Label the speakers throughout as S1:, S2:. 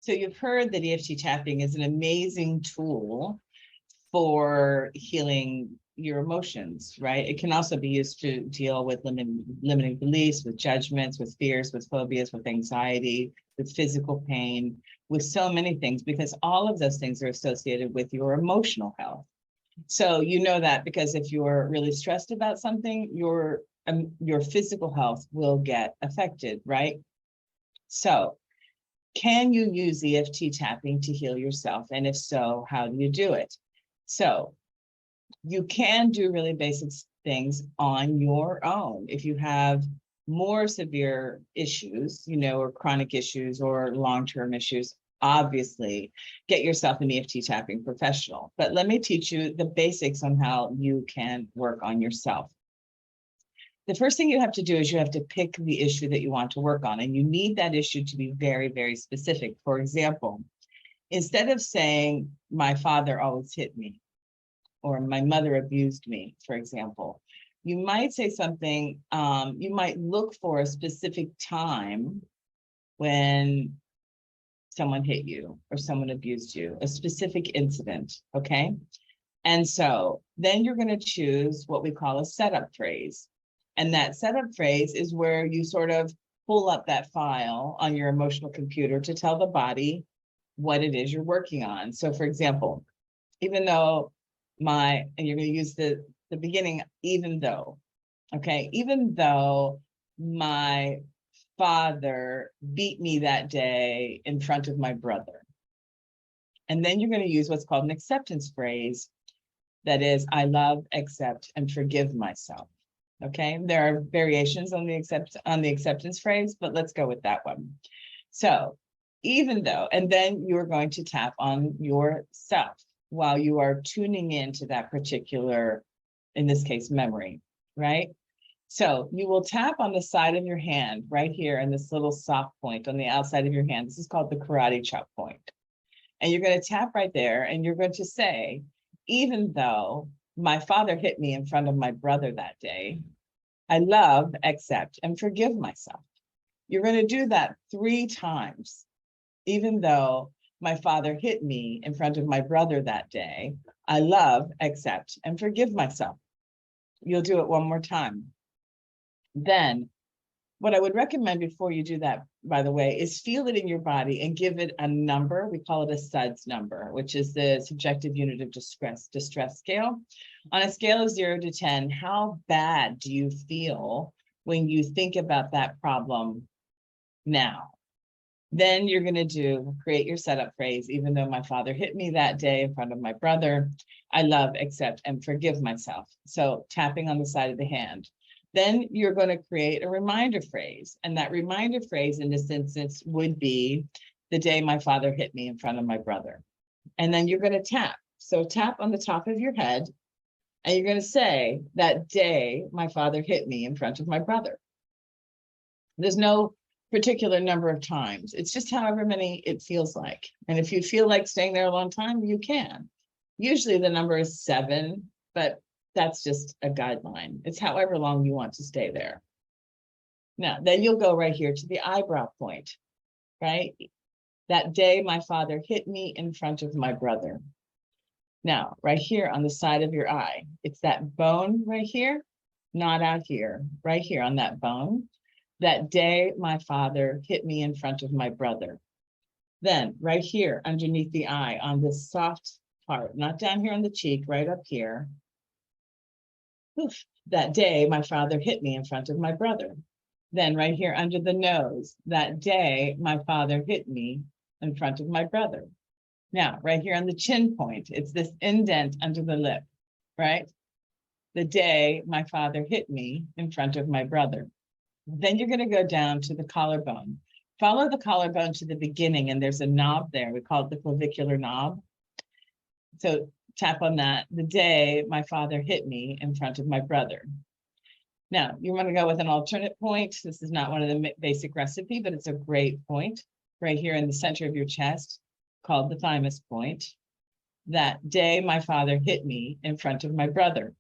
S1: So you've heard that EFT tapping is an amazing tool for healing your emotions, right? It can also be used to deal with limiting beliefs, with judgments, with fears, with phobias, with anxiety, with physical pain, with so many things, because all of those things are associated with your emotional health. So you know that because if you're really stressed about something, your physical health will get affected, right? So can you use EFT tapping to heal yourself? And if so, how do you do it? So you can do really basic things on your own. If you have more severe issues, or chronic issues or long-term issues, obviously get yourself an EFT tapping professional. But let me teach you the basics on how you can work on yourself. The first thing you have to do is you have to pick the issue that you want to work on, and you need that issue to be very, very specific. For example, instead of saying, my father always hit me, or my mother abused me, for example, you might say something, you might look for a specific time when someone hit you or someone abused you, a specific incident, okay? And so then you're going to choose what we call a setup phrase. And that setup phrase is where you sort of pull up that file on your emotional computer to tell the body what it is you're working on. So for example, even though and you're going to use the beginning, even though, okay, even though my father beat me that day in front of my brother. And then you're going to use what's called an acceptance phrase. That is, I love, accept, and forgive myself. Okay, there are variations on the acceptance phrase, but let's go with that one. So even though, and then you're going to tap on yourself while you are tuning into that particular, in this case, memory, right? So you will tap on the side of your hand right here in this little soft point on the outside of your hand. This is called the karate chop point. And you're going to tap right there and you're going to say, even though my father hit me in front of my brother that day, I love, accept, and forgive myself. You're going to do that 3 times. Even though my father hit me in front of my brother that day, I love, accept, and forgive myself. You'll do it one more time. Then what I would recommend before you do that, by the way, is feel it in your body and give it a number. We call it a SUDS number, which is the subjective unit of distress scale. On a scale of 0 to 10, how bad do you feel when you think about that problem now? Then you're going to create your setup phrase, even though my father hit me that day in front of my brother, I love, accept, and forgive myself. So tapping on the side of the hand. Then you're going to create a reminder phrase. And that reminder phrase in this instance would be the day my father hit me in front of my brother. And then you're going to tap. So tap on the top of your head. And you're going to say, that day my father hit me in front of my brother. There's no particular number of times. It's just however many it feels like. And if you feel like staying there a long time, you can. Usually the number is 7, but that's just a guideline. It's however long you want to stay there. Now, then you'll go right here to the eyebrow point, right? That day my father hit me in front of my brother. Now, right here on the side of your eye, it's that bone right here, not out here, right here on that bone. That day my father hit me in front of my brother. Then right here underneath the eye on this soft part, not down here on the cheek, right up here. Oof, that day my father hit me in front of my brother. Then right here under the nose, that day my father hit me in front of my brother. Now, right here on the chin point, it's this indent under the lip, right? The day my father hit me in front of my brother. Then you're going to go down to the collarbone. Follow the collarbone to the beginning, and there's a knob there. We call it the clavicular knob. So tap on that. The day my father hit me in front of my brother. Now, you want to go with an alternate point. This is not one of the basic recipe, but it's a great point right here in the center of your chest, called the thymus point. That day my father hit me in front of my brother.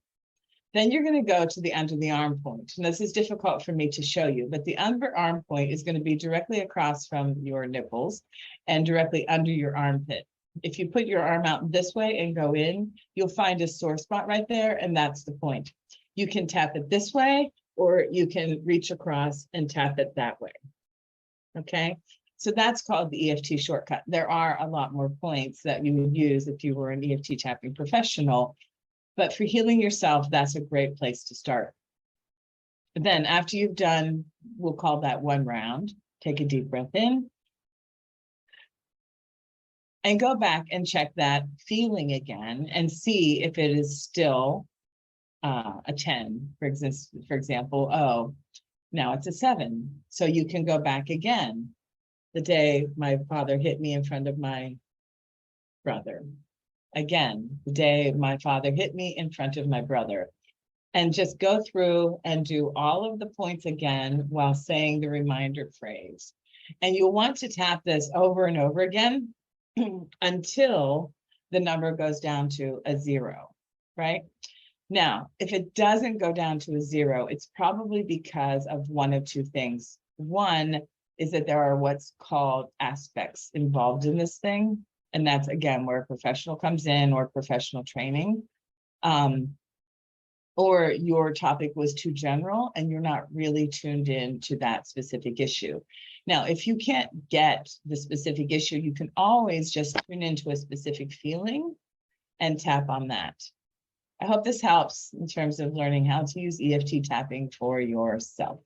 S1: Then you're going to go to the under the arm point. And this is difficult for me to show you, but the under arm point is going to be directly across from your nipples and directly under your armpit. If you put your arm out this way and go in, you'll find a sore spot right there, and that's the point. You can tap it this way, or you can reach across and tap it that way. Okay, so that's called the EFT shortcut. There are a lot more points that you would use if you were an EFT tapping professional, but for healing yourself, that's a great place to start. But then after you've done, we'll call that one round, take a deep breath in, and go back and check that feeling again and see if it is still a 10, for example. Oh, now it's a 7. So you can go back again. The day my father hit me in front of my brother. Again, the day my father hit me in front of my brother. And just go through and do all of the points again while saying the reminder phrase. And you'll want to tap this over and over again until the number goes down to a 0, right? Now, if it doesn't go down to a 0, it's probably because of one of two things. One is that there are what's called aspects involved in this thing. And that's, again, where a professional comes in or professional training. Or your topic was too general and you're not really tuned in to that specific issue. Now, if you can't get the specific issue, you can always just tune into a specific feeling and tap on that. I hope this helps in terms of learning how to use EFT tapping for yourself.